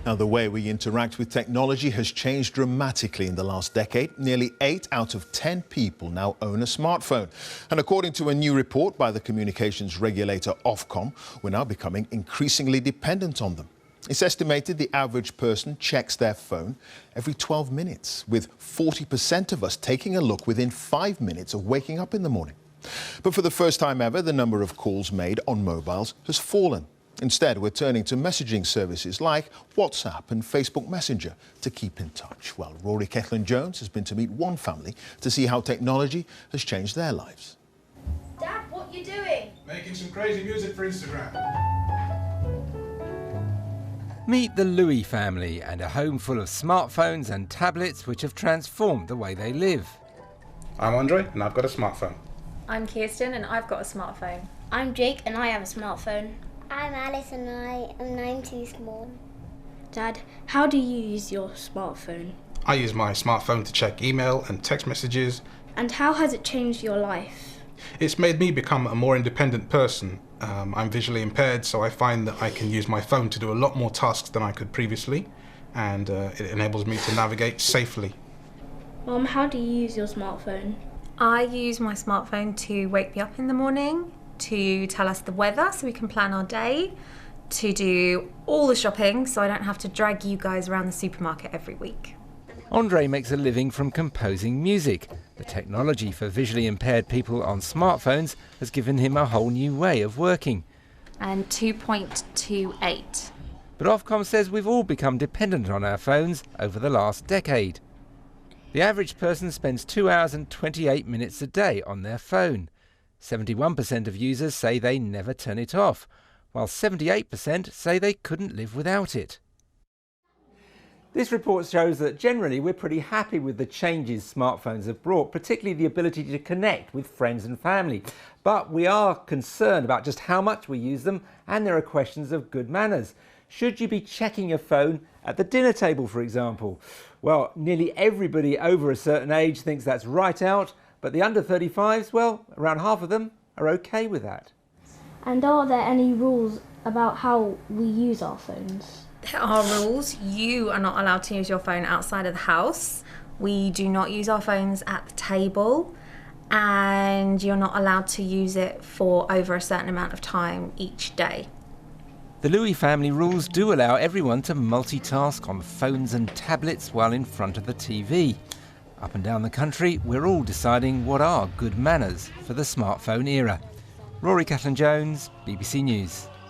Now, the way we interact with technology has changed dramatically in the last decade. Nearly 8 out of 10 people now own a smartphone. And according to a new report by the communications regulator Ofcom, we're now becoming increasingly dependent on them. It's estimated the average person checks their phone every 12 minutes, with 40% of us taking a look within 5 minutes of waking up in the morning. But for the first time ever, the number of calls made on mobiles has fallen. Instead, we're turning to messaging services like WhatsApp and Facebook Messenger to keep in touch. Well, Rory Jones has been to meet one family to see how technology has changed their lives. Dad, what are you doing? Making some crazy music for Instagram. Meet the Louis family and a home full of smartphones and tablets which have transformed the way they live. I'm Andre and I've got a smartphone. I'm Kirsten and I've got a smartphone. I'm Jake and I have a smartphone. I'm Alice and I am 9 too small. Dad, how do you use your smartphone? I use my smartphone to check email and text messages. And how has it changed your life? It's made me become a more independent person. I'm visually impaired, so I find that I can use my phone to do a lot more tasks than I could previously, and it enables me to navigate safely. Mum, how do you use your smartphone? I use my smartphone to wake me up in the morning, to tell us the weather so we can plan our day, to do all the shopping so I don't have to drag you guys around the supermarket every week. Andre makes a living from composing music. The technology for visually impaired people on smartphones has given him a whole new way of working. And 2.28. But Ofcom says we've all become dependent on our phones over the last decade. The average person spends 2 hours and 28 minutes a day on their phone. 71% of users say they never turn it off, while 78% say they couldn't live without it. This report shows that generally we're pretty happy with the changes smartphones have brought, particularly the ability to connect with friends and family. But we are concerned about just how much we use them, and there are questions of good manners. Should you be checking your phone at the dinner table, for example? Well, nearly everybody over a certain age thinks that's right out, but the under 35s, well, around half of them are okay with that. And are there any rules about how we use our phones? There are rules. You are not allowed to use your phone outside of the house. We do not use our phones at the table, and you're not allowed to use it for over a certain amount of time each day. The Louis family rules do allow everyone to multitask on phones and tablets while in front of the TV. Up and down the country, we're all deciding what are good manners for the smartphone era. Rory Jones, BBC News.